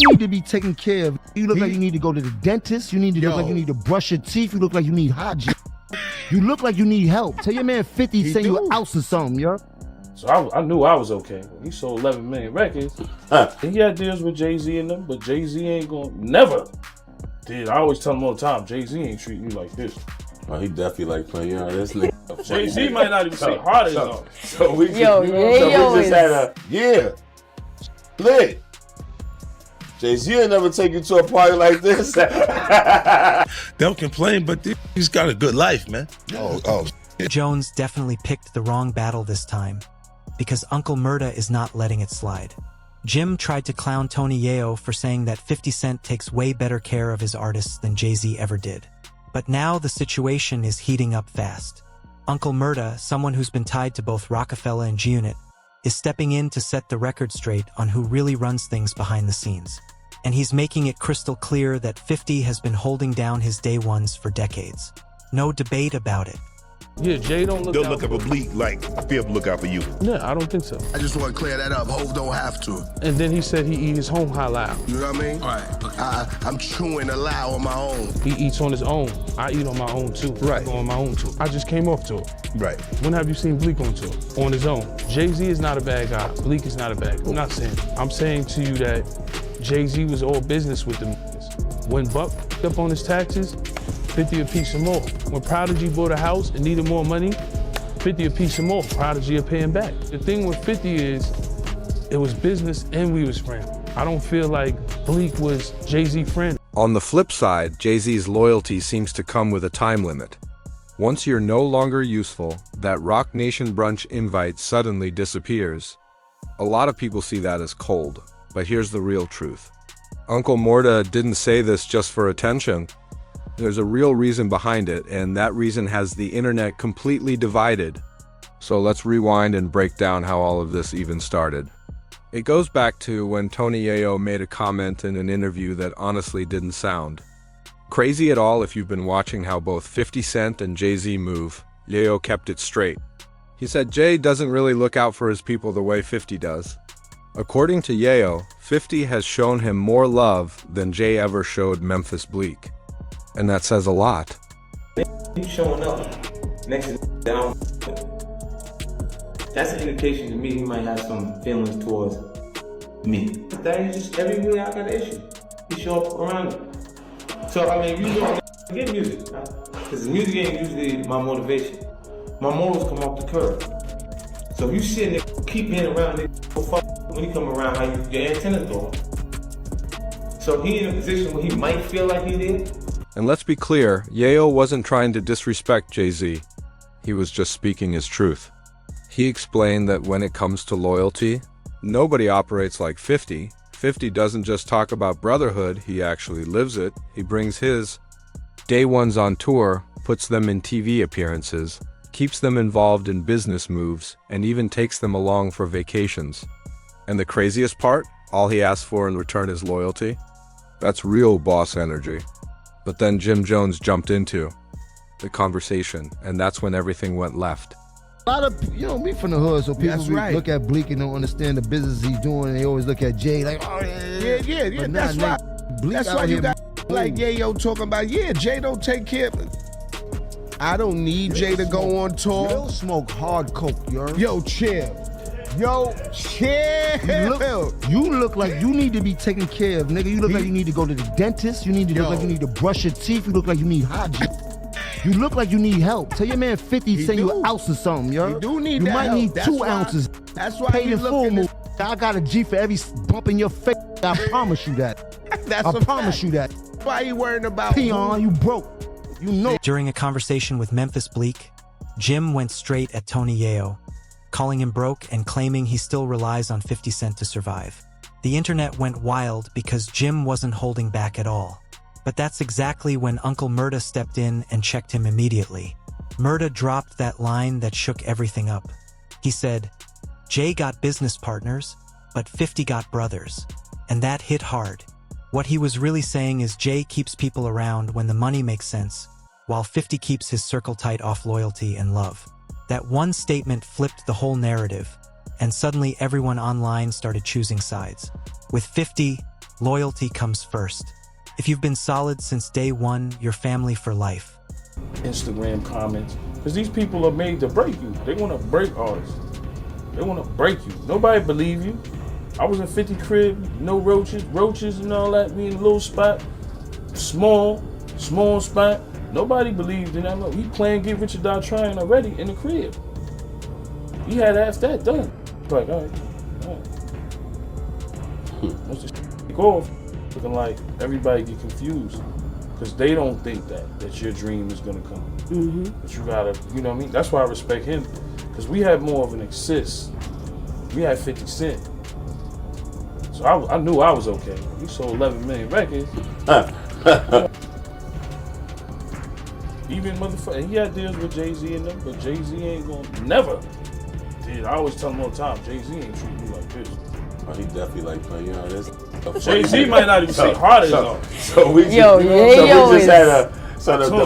need to be taken care of. You look like you need to go to the dentist. You need to look like you need to brush your teeth. You look like you need hygiene. You look like you need help. Tell your man 50 send you an ounce or something, yo. So I knew I was okay. He sold 11 million records. And he had deals with Jay-Z and them, but Jay-Z ain't gonna never did. I always tell him all the time, Jay-Z ain't treating you like this. Oh, he definitely like playing this nigga. Jay-Z might not even say hard as all. So we just had a lit. Jay-Z ain't never take you to a party like this. Don't complain, but he's got a good life, man. Jones definitely picked the wrong battle this time, because Uncle Murda is not letting it slide. Jim tried to clown Tony Yayo for saying that 50 Cent takes way better care of his artists than Jay-Z ever did. But now the situation is heating up fast. Uncle Murda, someone who's been tied to both Rockefeller and G-Unit, is stepping in to set the record straight on who really runs things behind the scenes. And he's making it crystal clear that 50 has been holding down his day ones for decades. No debate about it. Yeah, Jay don't look out for Bleak like Fib look out for you. Yeah, I don't think so. I just want to clear that up. Hov don't have to. And then he said he eat his home halal. You know what I mean? All right. Okay. I'm chewing halal on my own. He eats on his own. I eat on my own too. Right. I go on my own too. I just came off tour. Right. When have you seen Bleak on tour? On his own. Jay-Z is not a bad guy. Bleak is not a bad guy. I'm not saying. I'm saying to you that Jay-Z was all business with them. When Buck up on his taxes, 50 a piece or more. When Prodigy bought a house and needed more money, 50 a piece or more. Prodigy are paying back. The thing with 50 is, it was business and we was friends. I don't feel like Bleak was Jay-Z's friend. On the flip side, Jay-Z's loyalty seems to come with a time limit. Once you're no longer useful, that Rock Nation brunch invite suddenly disappears. A lot of people see that as cold, but here's the real truth. Uncle Murda didn't say this just for attention. There's a real reason behind it, and that reason has the internet completely divided. So let's rewind and break down how all of this even started. It goes back to when Tony Yayo made a comment in an interview that honestly didn't sound crazy at all. If you've been watching how both 50 Cent and Jay-Z move, Yayo kept it straight. He said Jay doesn't really look out for his people the way 50 does. According to Yayo, 50 has shown him more love than Jay ever showed Memphis Bleak. And that says a lot. You showing up next to down. That's an indication to me he might have some feelings towards me. That is just everywhere I got an issue. He show up around me. So I mean, you don't get music, because the music ain't usually my motivation. My morals come off the curb. So if you sit and keep being around when you come around, how your antennas go up. So he in a position where he might feel like he did. And let's be clear, Yayo wasn't trying to disrespect Jay-Z. He was just speaking his truth. He explained that when it comes to loyalty, nobody operates like 50. 50 doesn't just talk about brotherhood, he actually lives it. He brings his day ones on tour, puts them in TV appearances, keeps them involved in business moves, and even takes them along for vacations. And the craziest part, all he asks for in return is loyalty. That's real boss energy. But then Jim Jones jumped into the conversation, and that's when everything went left. A lot of, me from the hood, so people look at Bleak and don't understand the business he's doing, and they always look at Jay like, oh yeah, that's right. That's why you got like Yayo talking about, Jay don't take care of it. I don't need Jay to go on tour. Yo, smoke hard coke, Yo, chill. You look like you need to be taken care of, nigga. You look like you need to go to the dentist. You need to look like you need to brush your teeth. You look like you need hygiene. You look like you need help. Tell your man 50 send you an ounce or something, yo. You do need you that might help. need That's 2 why, ounces. That's why paid in full move. I got a G for every bump in your face. I promise you that. I promise you that. Why you worrying about Peon, you broke. You know. During a conversation with Memphis Bleak, Jim went straight at Tony Yayo, calling him broke and claiming he still relies on 50 Cent to survive. The internet went wild because Jim wasn't holding back at all. But that's exactly when Uncle Murda stepped in and checked him immediately. Murda dropped that line that shook everything up. He said, Jay got business partners, but 50 got brothers. And that hit hard. What he was really saying is Jay keeps people around when the money makes sense, while 50 keeps his circle tight off loyalty and love. That one statement flipped the whole narrative, and suddenly everyone online started choosing sides. With 50, loyalty comes first. If you've been solid since day one, you're family for life. Instagram comments, because these people are made to break you. They want to break artists. They want to break you. Nobody believe you. I was in 50 crib, no roaches and all that. We in a little spot, small spot. Nobody believed in that. He playing Get Rich or Die Trying already in the crib. He had half that done. Like, all right. Once the shit off, looking like everybody get confused because they don't think that your dream is gonna come. But you gotta, you know what I mean? That's why I respect him, because we had more of an assist. We had 50 Cent. So I knew I was okay. We sold 11 million records. Even motherfucker, he had deals with Jay-Z and them, but Jay-Z ain't gonna never. Dude, I always tell him all the time, Jay-Z ain't treat me like this. Oh, he definitely like playing, you know, this. Jay-Z might not even say hard as all. So we just,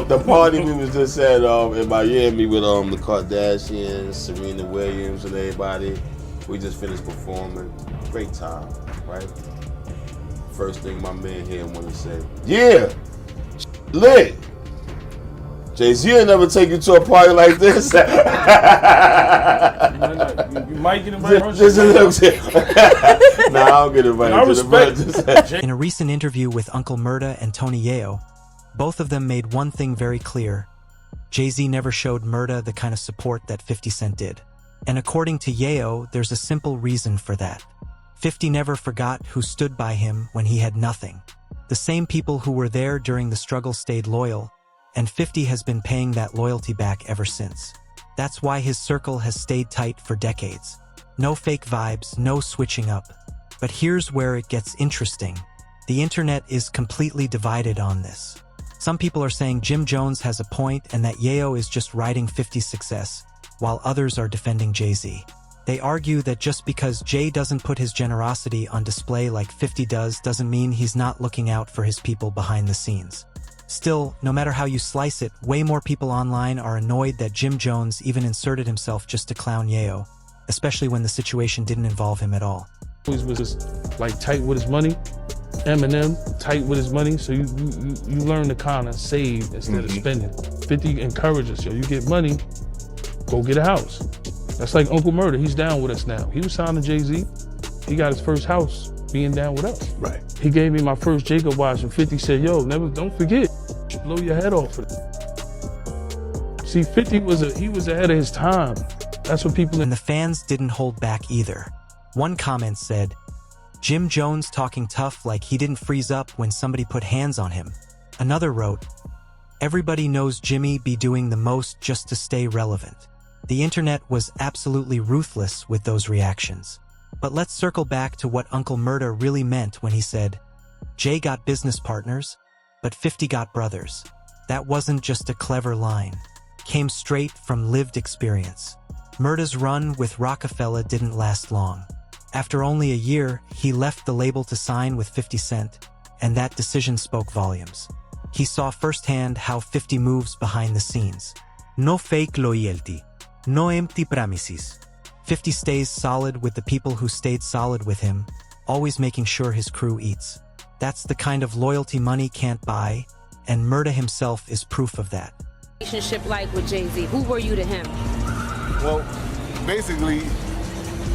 the party we was just at in Miami with the Kardashians, Serena Williams and everybody. We just finished performing. Great time, right? First thing my man here want to say, yeah, lit. Jay-Z will never take you to a party like this. You might get invited. Nah, I don't get invited to the brunch. In a recent interview with Uncle Murda and Tony Yayo, both of them made one thing very clear. Jay-Z never showed Murda the kind of support that 50 Cent did. And according to Yayo, there's a simple reason for that. 50 never forgot who stood by him when he had nothing. The same people who were there during the struggle stayed loyal, and 50 has been paying that loyalty back ever since. That's why his circle has stayed tight for decades. No fake vibes, no switching up. But here's where it gets interesting. The internet is completely divided on this. Some people are saying Jim Jones has a point and that Yayo is just riding 50's success, while others are defending Jay-Z. They argue that just because Jay doesn't put his generosity on display like 50 does doesn't mean he's not looking out for his people behind the scenes. Still, no matter how you slice it, way more people online are annoyed that Jim Jones even inserted himself just to clown Yayo, especially when the situation didn't involve him at all. He was just like tight with his money. Eminem, tight with his money, so you learn to kind of save instead of spending. 50 encourages, yo, you get money, go get a house. That's like Uncle Murda, he's down with us now. He was signed to Jay-Z, he got his first house being down with us. Right. He gave me my first Jacob watch and 50 said, yo, don't forget, blow your head off for it. See, 50 was ahead of his time. That's what people... And the fans didn't hold back either. One comment said, Jim Jones talking tough like he didn't freeze up when somebody put hands on him. Another wrote, everybody knows Jimmy be doing the most just to stay relevant. The internet was absolutely ruthless with those reactions. But let's circle back to what Uncle Murda really meant when he said, Jay got business partners, but 50 got brothers. That wasn't just a clever line. Came straight from lived experience. Murda's run with Rockefeller didn't last long. After only a year, he left the label to sign with 50 Cent, and that decision spoke volumes. He saw firsthand how 50 moves behind the scenes. No fake loyalty, no empty promises. 50 stays solid with the people who stayed solid with him, always making sure his crew eats. That's the kind of loyalty money can't buy, and Murda himself is proof of that. Relationship like with Jay-Z, who were you to him? Well, basically,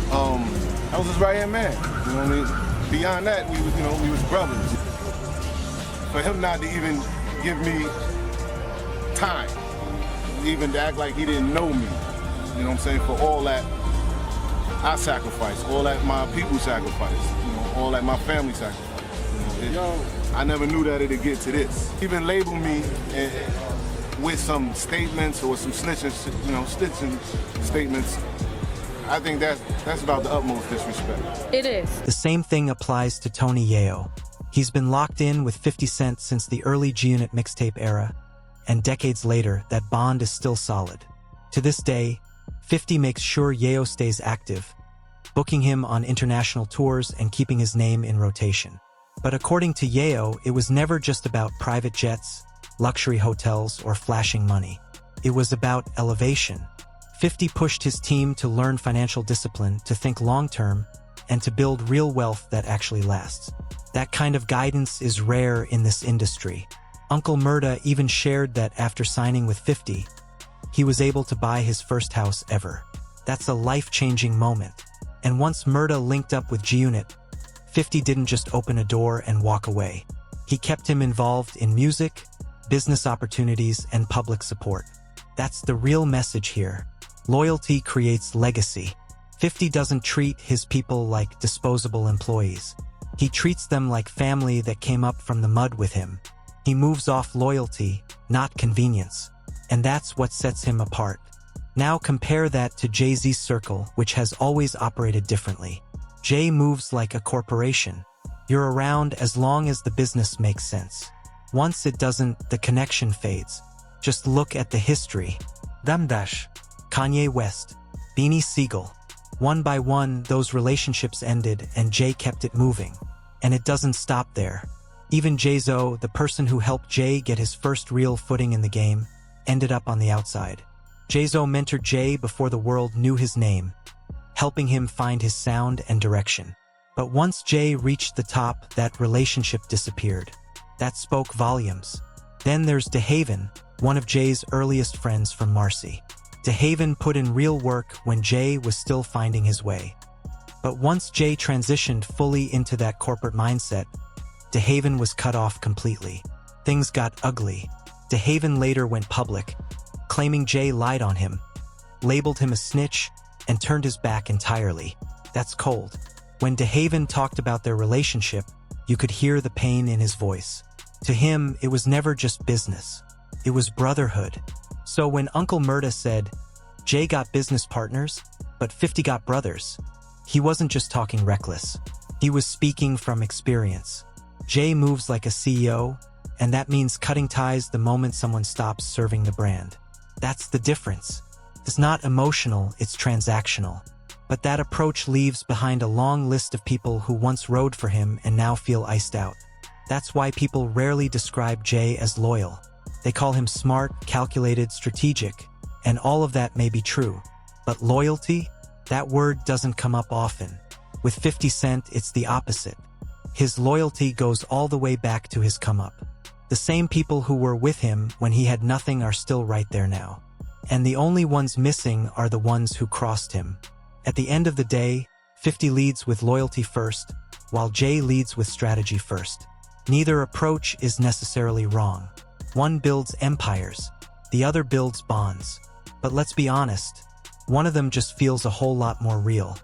I was his right-hand man. You know what I mean? Beyond that, we was brothers. For him not to even give me time, even to act like he didn't know me, you know what I'm saying? For all that I sacrificed, all that my people sacrificed, all that my family sacrificed. I never knew that it'd get to this. Even label me with some statements or some snitching statements. I think that's about the utmost disrespect. It is. The same thing applies to Tony Yayo. He's been locked in with 50 Cent since the early G-Unit mixtape era, and decades later, that bond is still solid. To this day, 50 makes sure Yayo stays active, booking him on international tours and keeping his name in rotation. But according to Yayo, it was never just about private jets, luxury hotels, or flashing money. It was about elevation. 50 pushed his team to learn financial discipline, to think long-term, and to build real wealth that actually lasts. That kind of guidance is rare in this industry. Uncle Murda even shared that after signing with 50, he was able to buy his first house ever. That's a life-changing moment. And once Murda linked up with G-Unit, 50 didn't just open a door and walk away. He kept him involved in music, business opportunities, and public support. That's the real message here. Loyalty creates legacy. 50 doesn't treat his people like disposable employees. He treats them like family that came up from the mud with him. He moves off loyalty, not convenience. And that's what sets him apart. Now compare that to Jay-Z's circle, which has always operated differently. Jay moves like a corporation. You're around as long as the business makes sense. Once it doesn't, the connection fades. Just look at the history. Damdash, Kanye West, Beanie Siegel. One by one, those relationships ended and Jay kept it moving. And it doesn't stop there. Even Jay-Z, the person who helped Jay get his first real footing in the game, ended up on the outside. Jay-Z mentored Jay before the world knew his name, helping him find his sound and direction. But once Jay reached the top, that relationship disappeared. That spoke volumes. Then there's DeHaven, one of Jay's earliest friends from Marcy. DeHaven put in real work when Jay was still finding his way. But once Jay transitioned fully into that corporate mindset, DeHaven was cut off completely. Things got ugly. DeHaven later went public, claiming Jay lied on him, labeled him a snitch, and turned his back entirely. That's cold. When DeHaven talked about their relationship, you could hear the pain in his voice. To him, it was never just business. It was brotherhood. So when Uncle Murda said, Jay got business partners, but 50 got brothers, he wasn't just talking reckless. He was speaking from experience. Jay moves like a CEO, and that means cutting ties the moment someone stops serving the brand. That's the difference. It's not emotional, it's transactional. But that approach leaves behind a long list of people who once rode for him and now feel iced out. That's why people rarely describe Jay as loyal. They call him smart, calculated, strategic, and all of that may be true. But loyalty? That word doesn't come up often. With 50 Cent, it's the opposite. His loyalty goes all the way back to his come-up. The same people who were with him when he had nothing are still right there now. And the only ones missing are the ones who crossed him. At the end of the day, 50 leads with loyalty first, while Jay leads with strategy first. Neither approach is necessarily wrong. One builds empires, the other builds bonds. But let's be honest, one of them just feels a whole lot more real.